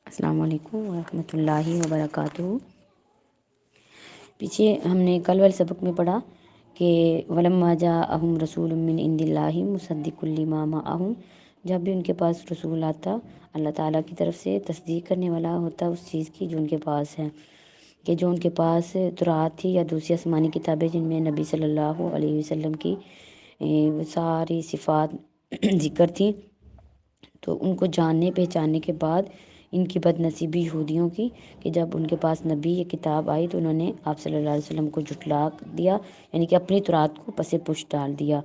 السلام علیکم ورحمۃ اللہ وبرکاتہ۔ پیچھے ہم نے کل والے سبق میں پڑھا کہ ولما جاءہم رسول من عند اللہ مصدق لما معہم، جب بھی ان کے پاس رسول آتا اللہ تعالیٰ کی طرف سے تصدیق کرنے والا ہوتا اس چیز کی جو ان کے پاس ہے، کہ جو ان کے پاس تورات تھی یا دوسری آسمانی کتابیں جن میں نبی صلی اللہ علیہ وسلم کی ساری صفات ذکر تھی، تو ان کو جاننے پہچاننے کے بعد ان کی بد نصیبی یہودیوں کی کہ جب ان کے پاس نبی یہ کتاب آئی تو انہوں نے آپ صلی اللہ علیہ وسلم کو جھٹلا دیا، یعنی کہ اپنی تورات کو پس پشت ڈال دیا۔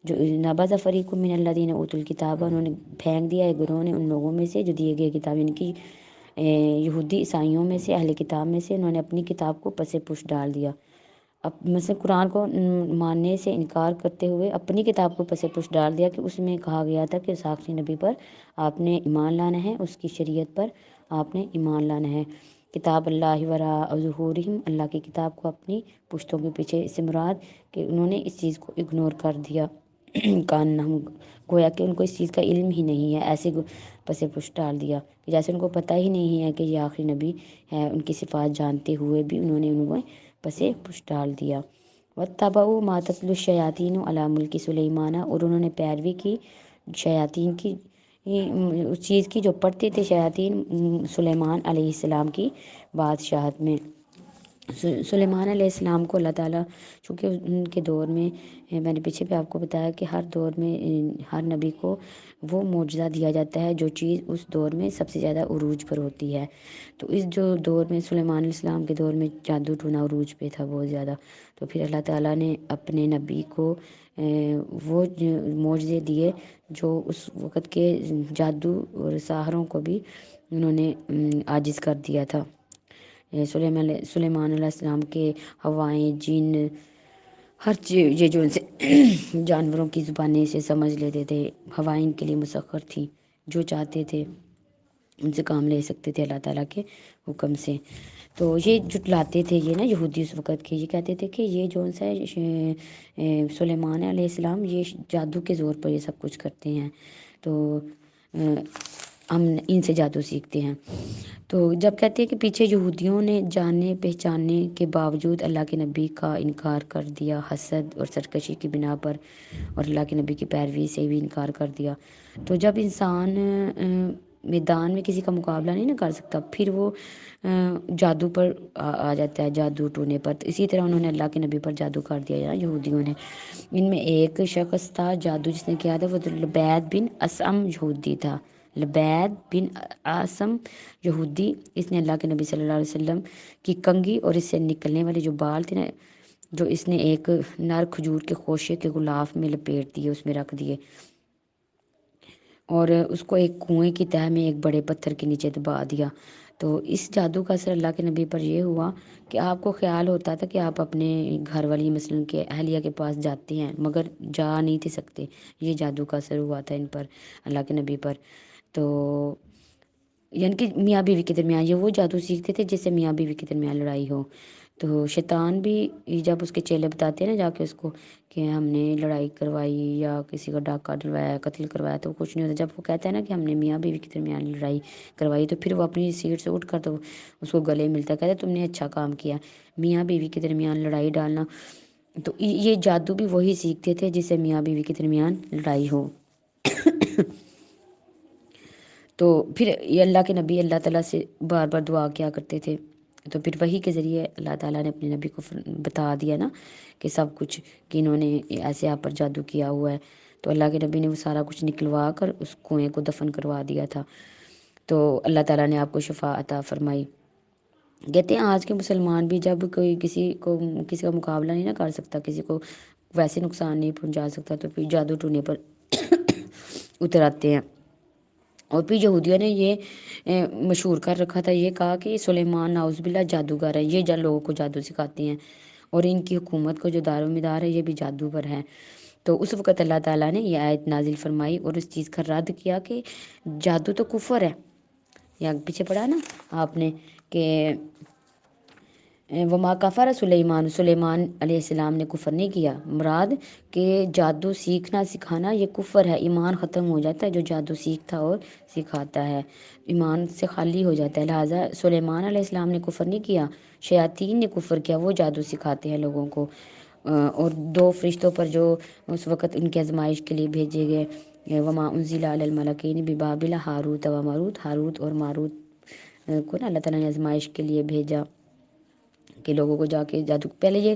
جو نبذ فریق من الذین اوتوا الکتاب، انہوں نے پھینک دیا ایک گروہ نے ان لوگوں میں سے جو دیے گئے کتاب، یعنی کہ یہودی عیسائیوں میں سے اہل کتاب میں سے انہوں نے اپنی کتاب کو پس پشت ڈال دیا۔ اب مثلا قرآن کو ماننے سے انکار کرتے ہوئے اپنی کتاب کو پس پشت ڈال دیا کہ اس میں کہا گیا تھا کہ ساقی نبی پر آپ نے ایمان لانا ہے، اس کی شریعت پر آپ نے ایمان لانا ہے۔ کتاب اللہ وراء ظہورہم، اللہ کی کتاب کو اپنی پشتوں کے پیچھے، اس سے مراد کہ انہوں نے اس چیز کو اگنور کر دیا کانہم، گویا کہ ان کو اس چیز کا علم ہی نہیں ہے، ایسے پس پشت ڈال دیا کہ جیسے ان کو پتہ ہی نہیں ہے کہ یہ آخری نبی ہے، ان کی صفات جانتے ہوئے بھی انہوں نے پس پشت ڈال دیا۔ واتبعوا ما تتلو الشیاطین علی ملک سلیمان، اور انہوں نے پیروی کی شیاطین کی اس چیز کی جو پڑھتے تھے شیاطین سلیمان علیہ السلام کی بادشاہت میں۔ سلیمان علیہ السلام کو اللہ تعالیٰ چونکہ ان کے دور میں نے پیچھے بھی آپ کو بتایا کہ ہر دور میں ہر نبی کو وہ معجزہ دیا جاتا ہے جو چیز اس دور میں سب سے زیادہ عروج پر ہوتی ہے۔ تو اس جو دور میں سلیمان علیہ السلام کے دور میں جادو ٹونا عروج پہ تھا بہت زیادہ، تو پھر اللہ تعالیٰ نے اپنے نبی کو وہ معجزے دیے جو اس وقت کے جادو اور ساحروں کو بھی انہوں نے عاجز کر دیا تھا۔ سلیمان علیہ السلام کے ہوائیں، جن، ہر چیز یہ جو ان سے جانوروں کی زبانیں سے سمجھ لیتے تھے، ہوائیں ان کے لیے مسخر تھی، جو چاہتے تھے ان سے کام لے سکتے تھے اللہ تعالیٰ کے حکم سے۔ تو یہ جھٹلاتے تھے یہ نا یہودی اس وقت کے، یہ کہتے تھے کہ یہ جو سا سلیمان علیہ السلام یہ جادو کے زور پر یہ سب کچھ کرتے ہیں، تو ہم ان سے جادو سیکھتے ہیں۔ تو جب کہتے ہیں کہ پیچھے یہودیوں نے جاننے پہچاننے کے باوجود اللہ کے نبی کا انکار کر دیا حسد اور سرکشی کی بنا پر، اور اللہ کے نبی کی پیروی سے بھی انکار کر دیا، تو جب انسان میدان میں کسی کا مقابلہ نہیں نہ کر سکتا پھر وہ جادو پر آ جاتا ہے، جادو ٹونے پر۔ تو اسی طرح انہوں نے اللہ کے نبی پر جادو کر دیا یہودیوں نے۔ ان میں ایک شخص تھا جادو جس نے کیا تھا، وہ لبید بن اسم یہودی تھا، لبید بن اسم یہودی۔ اس نے اللہ کے نبی صلی اللہ علیہ وسلم کی کنگھی اور اس سے نکلنے والے جو بال تھے نا، جو اس نے ایک نر کھجور کے خوشے کے غلاف میں لپیٹ دیے، اس میں رکھ دیے، اور اس کو ایک کنویں کی تہہ میں ایک بڑے پتھر کے نیچے دبا دیا۔ تو اس جادو کا اثر اللہ کے نبی پر یہ ہوا کہ آپ کو خیال ہوتا تھا کہ آپ اپنے گھر والی مثلاً کہ اہلیہ کے پاس جاتے ہیں مگر جا نہیں تھے سکتے، یہ جادو کا اثر ہوا تھا ان پر، اللہ کے نبی پر۔ تو یعنی کہ میاں بیوی کے درمیان یہ وہ جادو سیکھتے تھے جس سے میاں بیوی کے درمیان لڑائی ہو۔ تو شیطان بھی جب اس کے چیلے بتاتے ہیں نا جا کے اس کو کہ ہم نے لڑائی کروائی یا کسی کا ڈاکہ ڈلوایا، قتل کروایا، تو کچھ نہیں ہوتا۔ جب وہ کہتا ہے نا کہ ہم نے میاں بیوی کے درمیان لڑائی کروائی، تو پھر وہ اپنی سیٹ سے اٹھ کر تو اس کو گلے ملتا ہے، کہتا ہے تم نے اچھا کام کیا، میاں بیوی کے درمیان لڑائی ڈالنا۔ تو یہ جادو بھی وہی سیکھتے تھے جس سے میاں بیوی کے درمیان لڑائی ہو۔ تو پھر یہ اللہ کے نبی اللہ تعالیٰ سے بار بار دعا کیا کرتے تھے، تو پھر وحی کے ذریعے اللہ تعالیٰ نے اپنے نبی کو بتا دیا نا کہ سب کچھ، کہ انہوں نے ایسے آپ پر جادو کیا ہوا ہے۔ تو اللہ کے نبی نے وہ سارا کچھ نکلوا کر اس کنویں کو دفن کروا دیا تھا، تو اللہ تعالیٰ نے آپ کو شفا عطا فرمائی۔ کہتے ہیں آج کے مسلمان بھی جب کوئی کسی کا مقابلہ نہیں نہ کر سکتا، کسی کو ویسے نقصان نہیں پہنچا سکتا، تو پھر جادو ٹونے پر اتر آتے ہیں۔ اور پھر یہودیوں نے یہ مشہور کر رکھا تھا، یہ کہا کہ سلیمان نعوذ باللہ جادوگر ہے، یہ لوگوں کو جادو سکھاتے ہیں، اور ان کی حکومت کو جو دار و مدار ہے یہ بھی جادو پر ہے۔ تو اس وقت اللہ تعالیٰ نے یہ آیت نازل فرمائی اور اس چیز کا رد کیا کہ جادو تو کفر ہے۔ یا پیچھے پڑھا نا آپ نے کہ وما کفر سلیمان، سلیمان علیہ السلام نے کفر نہیں کیا، مراد کہ جادو سیکھنا سکھانا یہ کفر ہے، ایمان ختم ہو جاتا ہے جو جادو سیکھتا اور سکھاتا ہے، ایمان سے خالی ہو جاتا ہے، لہٰذا سلیمان علیہ السلام نے کفر نہیں کیا، شیاطین نے کفر کیا، وہ جادو سکھاتے ہیں لوگوں کو۔ اور دو فرشتوں پر جو اس وقت ان کے آزمائش کے لیے بھیجے گئے، وما انزل علی الملکین ببابل ہاروت و ماروت، ہاروت اور ماروت کو نا اللہ تعالیٰ نے آزمائش کے لیے بھیجا کہ لوگوں کو جا کے جادو، پہلے یہ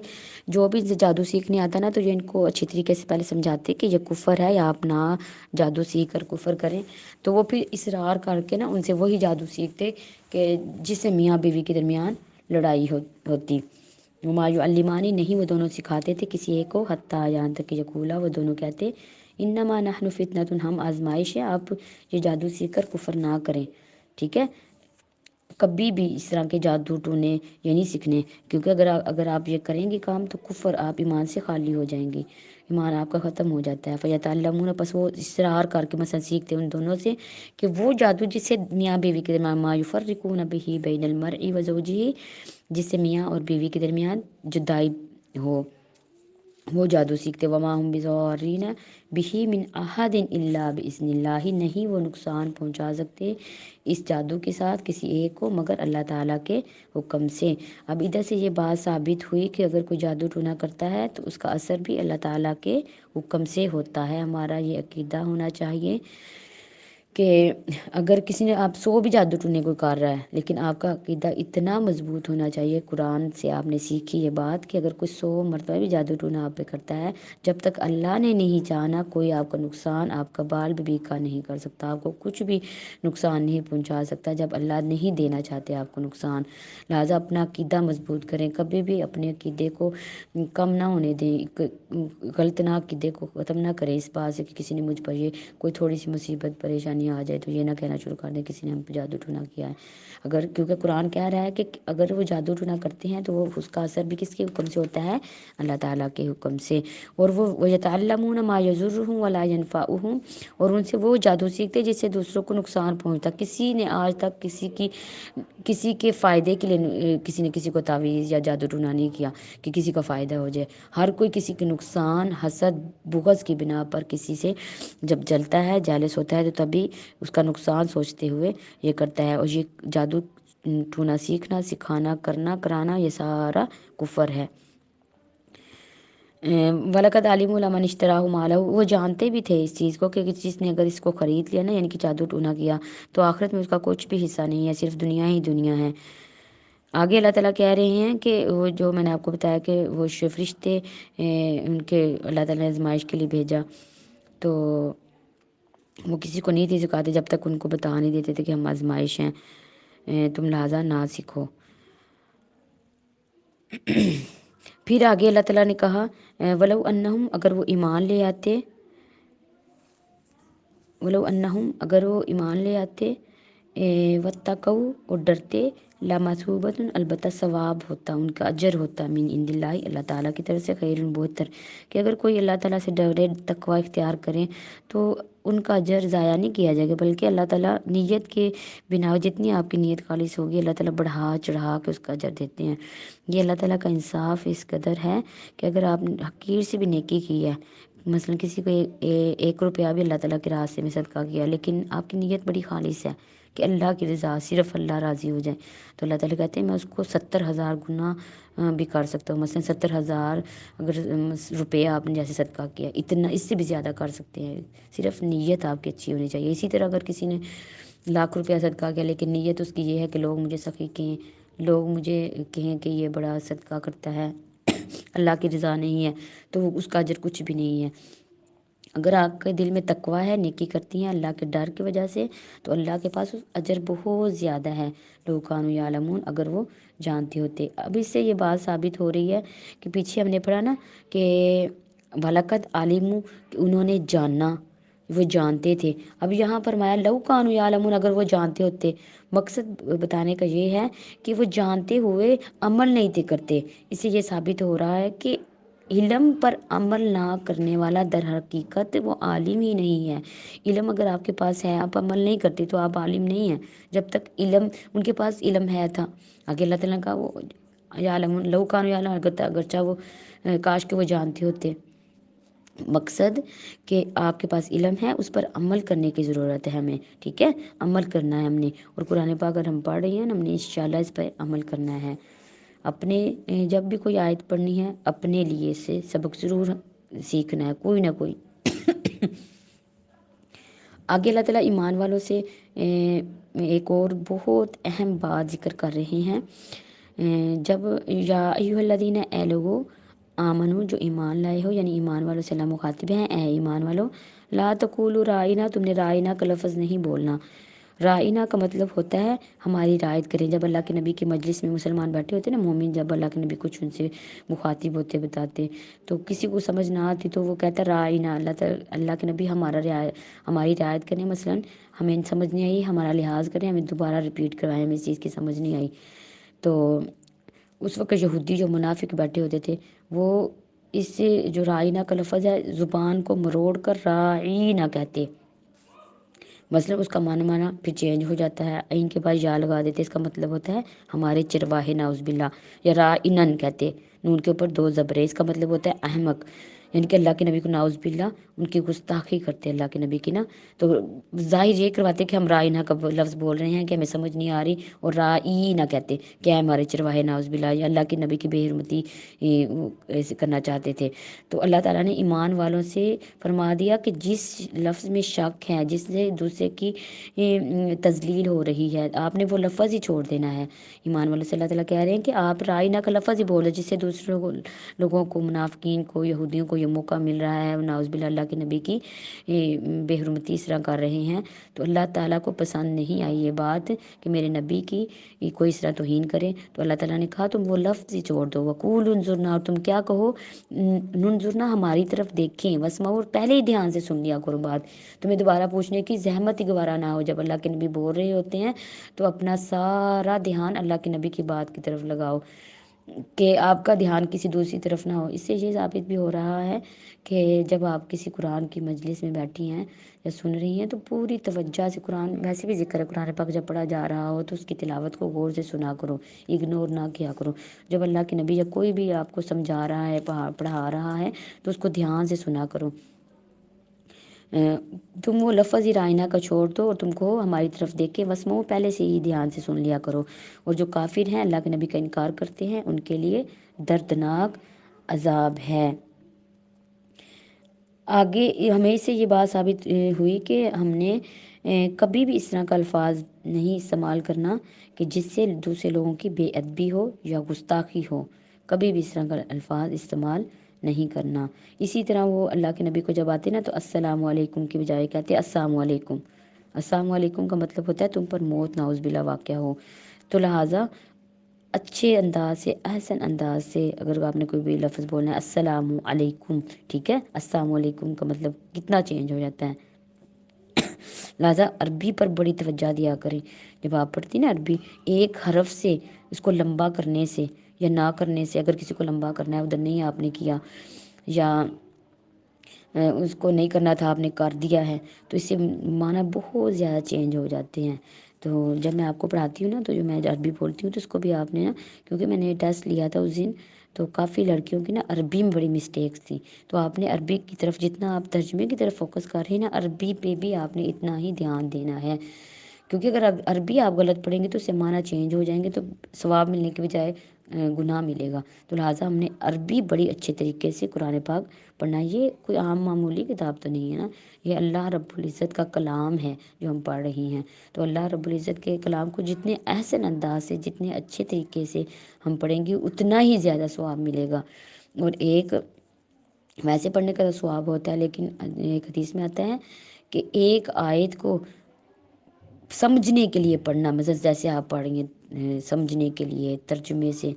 جو بھی جادو سیکھنے آتا نا تو یہ ان کو اچھی طریقے سے پہلے سمجھاتے کہ یہ کفر ہے، یا آپ نہ جادو سیکھ کر کفر کریں، تو وہ پھر اصرار کر کے نا ان سے وہی جادو سیکھتے کہ جس سے میاں بیوی کے درمیان لڑائی ہوتی۔ وما یعلمانی، نہیں وہ دونوں سکھاتے تھے کسی ایک کو، حتیٰ یہاں تک کہ یقولا، وہ دونوں کہتے انما نحن فتنۃ، ہم آزمائش ہے، آپ یہ جادو سیکھ کر کفر نہ کریں، ٹھیک ہے، کبھی بھی اس طرح کے جادو ٹونے یہ نہیں سیکھنے، کیونکہ اگر آپ یہ کریں گے کام تو کفر، آپ ایمان سے خالی ہو جائیں گی، ایمان آپ کا ختم ہو جاتا ہے۔ فیتعلمون، پس وہ اصرار کر کے مثلا سیکھتے ان دونوں سے کہ وہ جادو جس سے میاں بیوی کے درمیان ما یفرقون بہ بین المرء وزوجہ، جس سے میاں اور بیوی کے درمیان جدائی ہو، وہ جادو سیکھتے۔ وما ہم بضارین بہ من احد الا باذن اللہ، نہیں وہ نقصان پہنچا سکتے اس جادو کے ساتھ کسی ایک کو مگر اللہ تعالیٰ کے حکم سے۔ اب ادھر سے یہ بات ثابت ہوئی کہ اگر کوئی جادو ٹونا کرتا ہے تو اس کا اثر بھی اللہ تعالیٰ کے حکم سے ہوتا ہے۔ ہمارا یہ عقیدہ ہونا چاہیے کہ اگر کسی نے، آپ 100 بھی جادو ٹونے کو کر رہا ہے، لیکن آپ کا عقیدہ اتنا مضبوط ہونا چاہیے، قرآن سے آپ نے سیکھی یہ بات کہ اگر کوئی 100 مرتبہ بھی جادو ٹونا آپ پہ کرتا ہے، جب تک اللہ نے نہیں چاہنا کوئی آپ کا نقصان، آپ کا بال بھی بیکار نہیں کر سکتا، آپ کو کچھ بھی نقصان نہیں پہنچا سکتا جب اللہ نہیں دینا چاہتے آپ کو نقصان۔ لہٰذا اپنا عقیدہ مضبوط کریں، کبھی بھی اپنے عقیدے کو کم نہ ہونے دیں، غلط نہ عقیدے کو ختم نہ کریں اس بات سے کہ کسی نے مجھ پر یہ کوئی تھوڑی سی مصیبت پریشانی آ جائے تو یہ نہ کہنا شروع کر دیں کسی نے ہم پہ جادو ٹونا کیا ہے، اگر، کیونکہ قرآن کہہ رہا ہے کہ اگر وہ جادو ٹونا کرتے ہیں تو وہ اس کا اثر بھی کس کے حکم سے ہوتا ہے؟ اللہ تعالیٰ کے حکم سے۔ اور وہ یتعلمون ما یضرهم ولا ينفعهم، اور ان سے وہ جادو سیکھتے جس سے دوسروں کو نقصان پہنچتا، کسی نے آج تک کسی کے فائدے کے لیے کسی نے کسی کو تعویذ یا جادو ٹونا نہیں کیا کہ کسی کا فائدہ ہو جائے، ہر کوئی کسی کے نقصان، حسد، بغض کی بنا پر کسی سے جب جلتا ہے، جالس ہوتا ہے، تو تبھی اس کا نقصان سوچتے ہوئے یہ کرتا ہے، اور یہ جادو ٹونا سیکھنا سکھانا کرنا کرانا یہ سارا کفر ہے۔ وَلَقَدْ عَلِمُوا لَمَنِ اشْتَرَاهُ مَا لَهُ، وہ جانتے بھی تھے اس چیز کو کہ جس نے اگر اس کو خرید لیا نا، یعنی کہ جادو ٹونا کیا، تو آخرت میں اس کا کچھ بھی حصہ نہیں ہے، صرف دنیا ہی دنیا ہے۔ آگے اللہ تعالیٰ کہہ رہے ہیں کہ وہ جو میں نے آپ کو بتایا کہ وہ فرشتے ان کے اللہ تعالیٰ نے آزمائش کے لیے بھیجا، تو وہ کسی کو نہیں تھی سکھاتے جب تک ان کو بتا نہیں دیتے تھے کہ ہم آزمائش ہیں، تم لہٰذا نہ سیکھو۔ پھر آگے اللہ تعالیٰ نے کہا ولو انہم، اگر وہ ایمان لے آتے، ولو انہم، اگر وہ ایمان لے آتے، واتقوا، اور ڈرتے، لمثوبۃ، البتہ ثواب ہوتا، ان کا اجر ہوتا، من عند اللہ، اللہ تعالیٰ کی طرف سے، خیر، بہتر، کہ اگر کوئی اللہ تعالیٰ سے ڈرے، تقوی اختیار کریں تو ان کا اجر ضائع نہیں کیا جائے گا، بلکہ اللہ تعالیٰ نیت کے بنا، جتنی آپ کی نیت خالص ہوگی اللہ تعالیٰ بڑھا چڑھا کے اس کا اجر دیتے ہیں۔ یہ اللہ تعالیٰ کا انصاف اس قدر ہے کہ اگر آپ نے حقیر سے بھی نیکی کی ہے، مثلا کسی کو 1 روپیہ بھی اللہ تعالیٰ کے راستے میں صدقہ کیا، لیکن آپ کی نیت بڑی خالص ہے کہ اللہ کی رضا، صرف اللہ راضی ہو جائے، تو اللہ تعالیٰ کہتے ہیں میں اس کو 70,000 گنا بھی کر سکتا ہوں، مثلا 70,000 اگر روپے آپ نے جیسے صدقہ کیا، اتنا اس سے بھی زیادہ کر سکتے ہیں، صرف نیت آپ کی اچھی ہونی چاہیے۔ اسی طرح اگر کسی نے 1,00,000 روپیہ صدقہ کیا لیکن نیت اس کی یہ ہے کہ لوگ مجھے سخی کہیں، لوگ مجھے کہیں کہ یہ بڑا صدقہ کرتا ہے، اللہ کی رضا نہیں ہے، تو اس کا اجر کچھ بھی نہیں ہے۔ اگر آپ کے دل میں تقوی ہے، نیکی کرتی ہیں اللہ کے ڈر کی وجہ سے، تو اللہ کے پاس اجر بہت زیادہ ہے، لو کانوا یعلمون، اگر وہ جانتے ہوتے۔ اب اس سے یہ بات ثابت ہو رہی ہے کہ پیچھے ہم نے پڑھا نا کہ وَلَقَدْ عَلِمُوا، کہ انہوں نے جانا، وہ جانتے تھے، اب یہاں فرمایا لو کانوا یعلمون، اگر وہ جانتے ہوتے، مقصد بتانے کا یہ ہے کہ وہ جانتے ہوئے عمل نہیں تھے کرتے، اس سے یہ ثابت ہو رہا ہے کہ علم پر عمل نہ کرنے والا در حقیقت وہ عالم ہی نہیں ہے۔ علم اگر آپ کے پاس ہے، آپ عمل نہیں کرتے تو آپ عالم نہیں ہیں، جب تک علم ان کے پاس علم ہے تھا۔ آگے اللہ تعالیٰ کا وہ یعلمون لو کانوا یعلمون، اگرچہ وہ کاش کہ وہ جانتے ہوتے۔ مقصد کہ آپ کے پاس علم ہے، اس پر عمل کرنے کی ضرورت ہے ہمیں، ٹھیک ہے، عمل کرنا ہے ہم نے، اور قرآن پاک اگر ہم پڑھ رہے ہیں ہم نے انشاءاللہ اس پر عمل کرنا ہے۔ اپنے جب بھی کوئی آیت پڑھنی ہے اپنے لیے سے سبق ضرور سیکھنا ہے، کوئی نہ کوئی۔ آگے اللہ تعالیٰ ایمان والوں سے ایک اور بہت اہم بات ذکر کر رہے ہیں۔ جب یا ایھا الذین، اے لوگو، آمنو، جو ایمان لائے ہو، یعنی ایمان والوں سے اللہ مخاطب ہیں، اے ایمان والو، لا تقولوا رائنا، تم نے رائنا کا لفظ نہیں بولنا۔ رائنا کا مطلب ہوتا ہے ہماری رعایت کریں۔ جب اللہ کے نبی کی مجلس میں مسلمان بیٹھے ہوتے ہیں نا، مومن، جب اللہ کے نبی کچھ ان سے مخاطب ہوتے بتاتے تو کسی کو سمجھ نہ آتی تو وہ کہتا ہے رائنا، اللہ کے نبی ہماری رعایت کریں، مثلاً ہمیں سمجھ نہیں آئی ہمارا لحاظ کریں، ہمیں دوبارہ ریپیٹ کروائیں، ہمیں اس چیز کی سمجھ نہیں آئی۔ تو اس وقت یہودی جو منافق بیٹھے ہوتے تھے وہ اس سے جو رائنا کا لفظ ہے زبان کو مروڑ کر رائنا کہتے، مثلا اس کا معنی پھر چینج ہو جاتا ہے، عین کے بعد یا لگا دیتے، اس کا مطلب ہوتا ہے ہمارے چرواہے، نعوذ باللہ، یا رائنن کہتے، نون کے اوپر دو زبریں، اس کا مطلب ہوتا ہے احمق، یعنی کہ اللہ کے نبی کو نعوذ باللہ ان کی گستاخی کرتے اللہ کے نبی کی نا، تو ظاہر یہ کرواتے کہ ہم رائنا کا لفظ بول رہے ہیں کہ ہمیں سمجھ نہیں آ رہی، اور رائنا کہتے کہ ہمارے چرواہے، نعوذ باللہ، یا اللہ کے نبی کی بے حرمتی ایسے کرنا چاہتے تھے۔ تو اللہ تعالیٰ نے ایمان والوں سے فرما دیا کہ جس لفظ میں شک ہے، جس سے دوسرے کی تذلیل ہو رہی ہے، آپ نے وہ لفظ ہی چھوڑ دینا ہے۔ ایمان والوں سے اللہ تعالیٰ کہہ رہے ہیں کہ آپ رائنا کا لفظ ہی بولے، جس سے دوسرے لوگوں کو، منافقین کو، یہودیوں کو یہ موقع مل رہا ہے، نعوذ باللہ اللہ کے نبی کی بے حرمتی اس طرح کر رہے ہیں، تو اللہ تعالیٰ کو پسند نہیں آئی یہ بات کہ میرے نبی کی کوئی اس طرح توہین کرے، تو اللہ تعالیٰ نے کہا تم وہ لفظ ہی چھوڑ دو، وقولوا انظرنا، اور تم کیا کہو، ننظرنا، ہماری طرف دیکھیں، واسمعوا، اور پہلے ہی دھیان سے سن لیا کرو بات، تمہیں دوبارہ پوچھنے کی زحمت ہی گوارا نہ ہو، جب اللہ کے نبی بول رہے ہوتے ہیں تو اپنا سارا دھیان اللہ کے نبی کی بات کی طرف لگاؤ، کہ آپ کا دھیان کسی دوسری طرف نہ ہو۔ اس سے یہ ثابت بھی ہو رہا ہے کہ جب آپ کسی قرآن کی مجلس میں بیٹھی ہیں یا سن رہی ہیں تو پوری توجہ سے، قرآن ویسے بھی ذکر ہے، قرآن پاک جب پڑھا جا رہا ہو تو اس کی تلاوت کو غور سے سنا کرو، اگنور نہ کیا کرو۔ جب اللہ کے نبی یا کوئی بھی آپ کو سمجھا رہا ہے، پڑھا رہا ہے تو اس کو دھیان سے سنا کرو۔ تم وہ لفظ ہی رائنا کا چھوڑ دو اور تم کو ہماری طرف دیکھ کے وسمو، پہلے سے ہی دھیان سے سن لیا کرو، اور جو کافر ہیں اللہ کے نبی کا انکار کرتے ہیں ان کے لیے دردناک عذاب ہے۔ آگے ہمیں سے یہ بات ثابت ہوئی کہ ہم نے کبھی بھی اس طرح کا الفاظ نہیں استعمال کرنا کہ جس سے دوسرے لوگوں کی بے ادبی ہو یا گستاخی ہو، کبھی بھی اس طرح کا الفاظ استعمال نہیں کرنا۔ اسی طرح وہ اللہ کے نبی کو جب آتے نا تو السلام علیکم کی بجائے کہتے السلام علیکم۔ السلام علیکم کا مطلب ہوتا ہے تم پر موت نعوذ باللہ واقع ہو، تو لہٰذا اچھے انداز سے، احسن انداز سے اگر آپ نے کوئی بھی لفظ بولنا ہے السلام علیکم، ٹھیک ہے، السلام علیکم کا مطلب کتنا چینج ہو جاتا ہے۔ لہٰذا عربی پر بڑی توجہ دیا کریں، جب آپ پڑھتی نا عربی، ایک حرف سے اس کو لمبا کرنے سے یا نہ کرنے سے، اگر کسی کو لمبا کرنا ہے ادھر نہیں آپ نے کیا، یا اس کو نہیں کرنا تھا آپ نے کر دیا ہے، تو اس سے معنی بہت زیادہ چینج ہو جاتے ہیں۔ تو جب میں آپ کو پڑھاتی ہوں نا تو جو میں عربی بولتی ہوں تو اس کو بھی آپ نے نا، کیونکہ میں نے ٹیسٹ لیا تھا اس دن تو کافی لڑکیوں کی نا عربی میں بڑی مسٹیکس تھیں، تو آپ نے عربی کی طرف جتنا آپ ترجمے کی طرف فوکس کر رہے ہیں نا، عربی پہ بھی آپ نے اتنا ہی دھیان دینا ہے، کیونکہ اگر عربی آپ غلط پڑھیں گے تو اس سے معنی چینج ہو جائیں گے، تو ثواب ملنے کے بجائے گناہ ملے گا۔ تو لہٰذا ہم نے عربی بڑی اچھے طریقے سے قرآن پاک پڑھنا ہے، یہ کوئی عام معمولی کتاب تو نہیں ہے نا، یہ اللہ رب العزت کا کلام ہے جو ہم پڑھ رہی ہیں، تو اللہ رب العزت کے کلام کو جتنے احسن انداز سے، جتنے اچھے طریقے سے ہم پڑھیں گے اتنا ہی زیادہ ثواب ملے گا۔ اور ایک ویسے پڑھنے کا تو ثواب ہوتا ہے، لیکن ایک حدیث میں آتا ہے کہ ایک آیت کو سمجھنے کے لیے پڑھنا، مثلا جیسے آپ پڑھیں گے سمجھنے کے لیے ترجمے سے،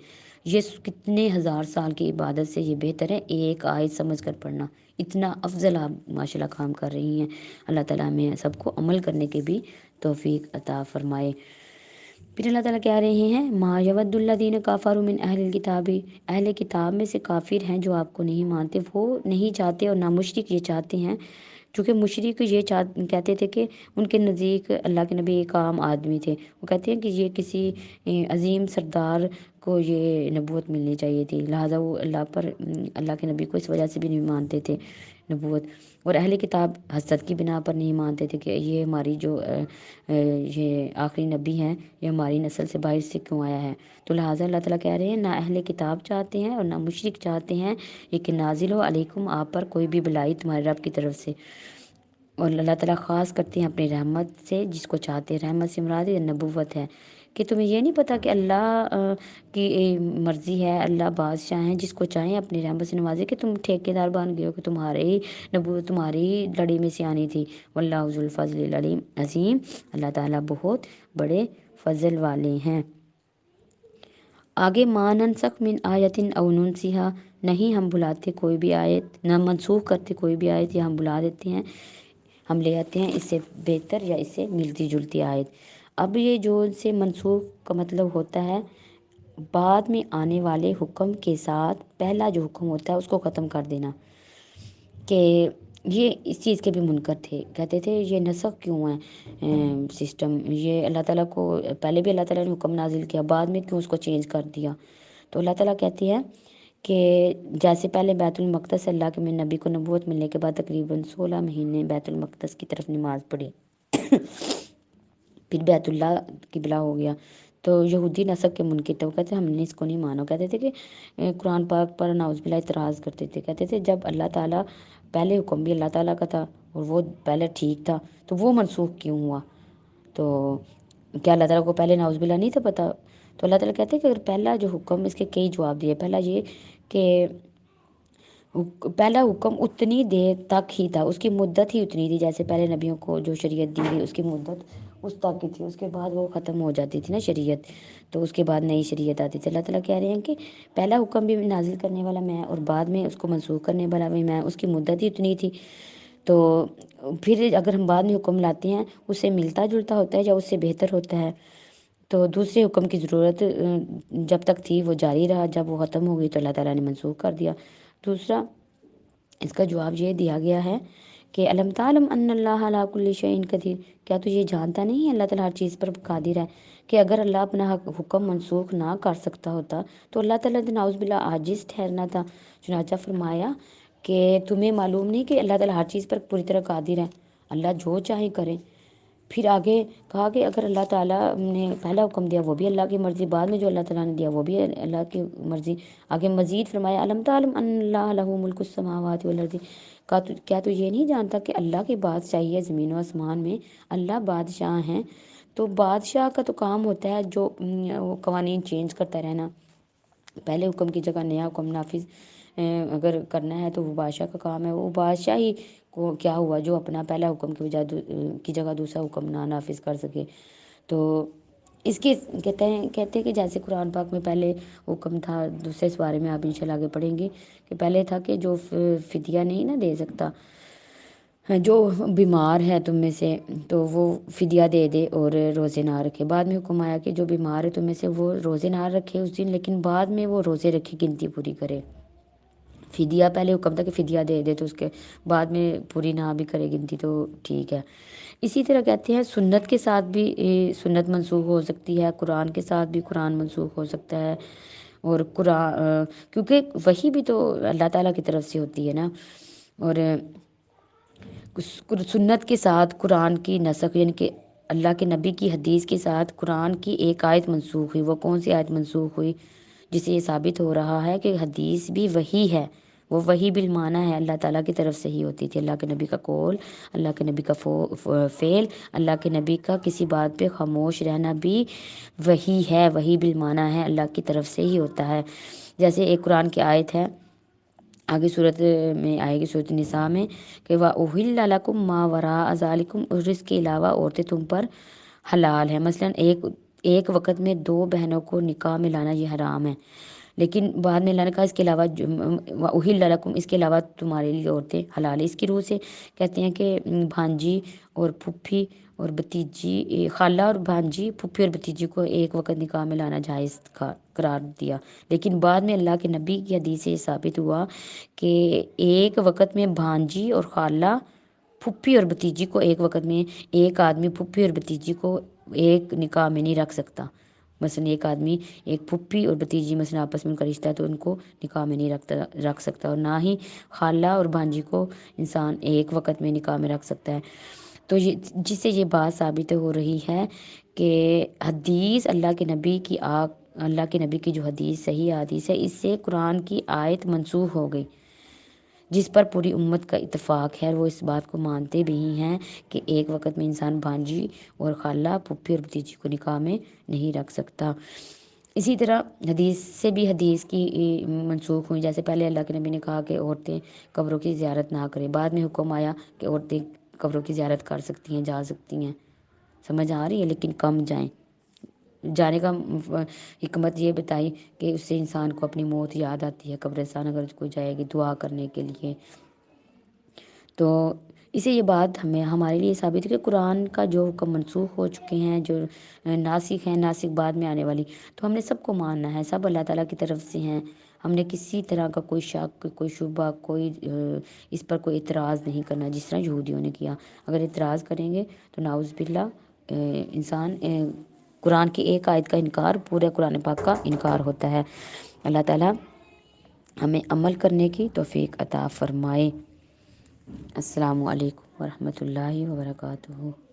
یہ کتنے ہزار سال کی عبادت سے یہ بہتر ہے ایک آیت سمجھ کر پڑھنا، اتنا افضل آپ ماشاء اللہ کام کر رہی ہیں۔ اللہ تعالیٰ ہمیں سب کو عمل کرنے کے بھی توفیق عطا فرمائے۔ پھر اللہ تعالیٰ کہہ رہے ہیں ما یود الذین کفروا من اہل الکتاب، اہل کتاب میں سے کافر ہیں جو آپ کو نہیں مانتے، وہ نہیں چاہتے اور نہ مشرک یہ چاہتے ہیں چونکہ مشرک یہ کہتے تھے کہ ان کے نزدیک اللہ کے نبی ایک عام آدمی تھے، وہ کہتے ہیں کہ یہ کسی عظیم سردار کو یہ نبوت ملنی چاہیے تھی، لہٰذا وہ اللہ کے نبی کو اس وجہ سے بھی نہیں مانتے تھے نبوت۔ اور اہل کتاب حسد کی بنا پر نہیں مانتے تھے کہ یہ ہماری جو یہ آخری نبی ہیں یہ ہماری نسل سے باہر سے کیوں آیا ہے، تو لہٰذا اللہ تعالیٰ کہہ رہے ہیں نہ اہل کتاب چاہتے ہیں اور نہ مشرک چاہتے ہیں یہ کہ نازل ہو علیکم آپ پر کوئی بھی بلائی تمہارے رب کی طرف سے، اور اللہ تعالیٰ خاص کرتے ہیں اپنی رحمت سے جس کو چاہتے ہیں، رحمت سے مراد یہ نبوت ہے کہ تمہیں یہ نہیں پتا کہ اللہ کی مرضی ہے، اللہ بادشاہ ہیں جس کو چاہیں اپنی رحمت سے نوازے، کہ تم ٹھیکیدار بن گئے ہو کہ تمہارے ہی نبوت تمہاری لڑی میں سے آنی تھی، واللہ ذو الفضل العلیم عظیم، اللہ تعالیٰ بہت بڑے فضل والے ہیں۔ آگے ما ننسخ من آیت او ننسیہا، نہیں ہم بھلاتے کوئی بھی آیت، نہ منسوخ کرتے کوئی بھی آیت، یا ہم بھلا دیتے ہیں، ہم لے آتے ہیں اس سے بہتر یا اس سے ملتی جلتی آیت۔ اب یہ جو سے منسوخ کا مطلب ہوتا ہے بعد میں آنے والے حکم کے ساتھ پہلا جو حکم ہوتا ہے اس کو ختم کر دینا، کہ یہ اس چیز کے بھی منکر تھے، کہتے تھے یہ نسخ کیوں ہے سسٹم، یہ اللہ تعالیٰ کو پہلے بھی اللہ تعالیٰ نے حکم نازل کیا، بعد میں کیوں اس کو چینج کر دیا، تو اللہ تعالیٰ کہتی ہے کہ جیسے پہلے بیت المقدس سے اللہ کے میں نبی کو نبوت ملنے کے بعد تقریباً 16 مہینے بیت المقدس کی طرف نماز پڑھی، پھر بیت اللہ قبلہ ہو گیا، تو یہودی نسق کے منکر تھے، وہ کہتے ہیں ہم نے اس کو نہیں مانا، کہتے تھے کہ قرآن پاک پر نعوذ باللہ اعتراض کرتے تھے، کہتے تھے جب اللہ تعالیٰ پہلے حکم بھی اللہ تعالیٰ کا تھا اور وہ پہلے ٹھیک تھا تو وہ منسوخ کیوں ہوا، تو کیا اللہ تعالیٰ کو پہلے نعوذ باللہ نہیں تھا پتہ، تو اللہ تعالیٰ کہتے ہیں کہ اگر پہلا جو حکم، اس کے کئی جواب دیے، پہلا یہ کہ پہلا حکم اتنی دیر تک ہی تھا، اس کی مدت ہی اتنی تھی، جیسے پہلے نبیوں کو جو شریعت دی گئی اس کی مدت اس تک کی تھی، اس کے بعد وہ ختم ہو جاتی تھی نا شریعت، تو اس کے بعد نئی شریعت آتی تھی۔ اللہ تعالیٰ کہہ رہے ہیں کہ پہلا حکم بھی نازل کرنے والا میں اور بعد میں اس کو منسوخ کرنے والا بھی میں، اس کی مدت ہی اتنی تھی، تو پھر اگر ہم بعد میں حکم لاتے ہیں اس سے ملتا جلتا ہوتا ہے یا اس سے بہتر ہوتا ہے، تو دوسرے حکم کی ضرورت جب تک تھی وہ جاری رہا، جب وہ ختم ہو گئی تو اللہ تعالیٰ نے منسوخ کر دیا۔ دوسرا اس کا جواب یہ دیا گیا ہے کہ الم تعلم ان اللہ علی کل شیء قدیر، کیا تو یہ جانتا نہیں ہے اللہ تعالیٰ ہر چیز پر قادر ہے، کہ اگر اللہ اپنا حکم منسوخ نہ کر سکتا ہوتا تو اللہ تعالیٰ نے نعوذ باللہ عاجز ٹھہرنا تھا، چنانچہ فرمایا کہ تمہیں معلوم نہیں کہ اللہ تعالیٰ ہر چیز پر پوری طرح قادر ہے، اللہ جو چاہے کرے۔ پھر آگے کہا کہ اگر اللہ تعالیٰ نے پہلا حکم دیا وہ بھی اللہ کی مرضی، بعد میں جو اللہ تعالیٰ نے دیا وہ بھی اللہ کی مرضی، آگے مزید فرمایا علم تعلم ان اللہ لہ ملک السماوات والارض، کیا تو یہ نہیں جانتا کہ اللہ کی بادشاہی ہے زمین و آسمان میں، اللہ بادشاہ ہیں، تو بادشاہ کا تو کام ہوتا ہے جو وہ قوانین چینج کرتا رہنا، پہلے حکم کی جگہ نیا حکم نافذ اگر کرنا ہے تو وہ بادشاہ کا کام ہے، وہ بادشاہ ہی کو کیا ہوا جو اپنا پہلا حکم کی جگہ دوسرا حکم نہ نافذ کر سکے، تو اس کے کہتے ہیں کہ جیسے قرآن پاک میں پہلے حکم تھا، دوسرے اس بارے میں آپ انشاءاللہ آگے پڑھیں گے کہ پہلے تھا کہ جو فدیہ نہیں نہ دے سکتا، جو بیمار ہے تم میں سے تو وہ فدیہ دے دے اور روزے نہ رکھے، بعد میں حکم آیا کہ جو بیمار ہے تم میں سے وہ روزے نہ رکھے اس دن، لیکن بعد میں وہ روزے رکھے گنتی پوری کرے، فدیہ پہلے حکم تھا کہ فدیہ دے دے تو اس کے بعد میں پوری نہ بھی کرے گنتی تو ٹھیک ہے۔ اسی طرح کہتے ہیں سنت کے ساتھ بھی سنت منسوخ ہو سکتی ہے، قرآن کے ساتھ بھی قرآن منسوخ ہو سکتا ہے، اور قرآن کیونکہ وہی بھی تو اللہ تعالیٰ کی طرف سے ہوتی ہے نا، اور سنت کے ساتھ قرآن کی نسخ، یعنی کہ اللہ کے نبی کی حدیث کے ساتھ قرآن کی ایک آیت منسوخ ہوئی، وہ کون سی آیت منسوخ ہوئی جسے یہ ثابت ہو رہا ہے کہ حدیث بھی وہی ہے، وہ وہی بالمعنی ہے، اللہ تعالیٰ کی طرف سے ہی ہوتی تھی، اللہ کے نبی کا قول، اللہ کے نبی کا فعل، اللہ کے نبی کا کسی بات پہ خاموش رہنا بھی وہی ہے، وہی بالمعنی ہے، اللہ کی طرف سے ہی ہوتا ہے۔ جیسے ایک قرآن کی آیت ہے آگے صورت میں آئے گی، صورت نساء میں، کہ وَأُحِلَّ لَكُم مَّا وَرَاءَ ذَلِكُم، اور اس کے علاوہ عورتیں تم پر حلال ہیں، مثلاً ایک وقت میں دو بہنوں کو نکاح میں لانا یہ حرام ہے، لیکن بعد میں اللہ نے کہا اس کے علاوہ وَأُحِلَّ لَكُم، اس کے علاوہ تمہارے لیے عورتیں حلال ہیں، اس کی روح سے کہتے ہیں کہ بھانجی اور پھوپھی اور بھتیجی، خالہ اور بھانجی، پھوپھی اور بھتیجی کو ایک وقت نکاح میں لانا جائز قرار دیا، لیکن بعد میں اللہ کے نبی کی حدیث سے یہ ثابت ہوا کہ ایک وقت میں بھانجی اور خالہ، پھپھی اور بھتیجی کو ایک وقت میں، ایک آدمی پھپھی اور بھتیجی کو ایک نکاح میں نہیں رکھ سکتا۔ مثلا ایک آدمی ایک پھپھی اور بھتیجی مثلا آپس میں ان کا رشتہ ہے تو ان کو نکاح میں نہیں رکھ سکتا، اور نہ ہی خالہ اور بھانجی کو انسان ایک وقت میں نکاح میں رکھ سکتا ہے۔ تو یہ جس سے یہ بات ثابت ہو رہی ہے کہ حدیث اللہ کے نبی کی جو حدیث صحیح حدیث ہے، اس سے قرآن کی آیت منسوخ ہو گئی، جس پر پوری امت کا اتفاق ہے، اور وہ اس بات کو مانتے بھی ہیں کہ ایک وقت میں انسان بھانجی اور خالہ، پھپھی اور بھتیجی کو نکاح میں نہیں رکھ سکتا۔ اسی طرح حدیث سے بھی حدیث کی منسوخ ہوئی، جیسے پہلے اللہ کے نبی نے کہا کہ عورتیں قبروں کی زیارت نہ کریں، بعد میں حکم آیا کہ عورتیں قبروں کی زیارت کر سکتی ہیں، جا سکتی ہیں۔ سمجھ آ رہی ہے، لیکن کم جائیں۔ جانے کا حکمت یہ بتائی کہ اس سے انسان کو اپنی موت یاد آتی ہے، قبرستان اگر کوئی جائے گی دعا کرنے کے لیے۔ تو اسے یہ بات ہمارے لیے ثابت ہے کہ قرآن کا جو حکم منسوخ ہو چکے ہیں، جو ناسخ ہیں، ناسخ بعد میں آنے والی، تو ہم نے سب کو ماننا ہے، سب اللہ تعالیٰ کی طرف سے ہیں۔ ہم نے کسی طرح کا کوئی شک، کوئی شبہ، کوئی اس پر کوئی اعتراض نہیں کرنا، جس طرح یہودیوں نے کیا۔ اگر اعتراض کریں گے تو نعوذ باللہ انسان قرآن کی ایک آیت کا انکار پورے قرآن پاک کا انکار ہوتا ہے۔ اللہ تعالیٰ ہمیں عمل کرنے کی توفیق عطا فرمائے۔ السلام علیکم ورحمۃ اللہ وبرکاتہ۔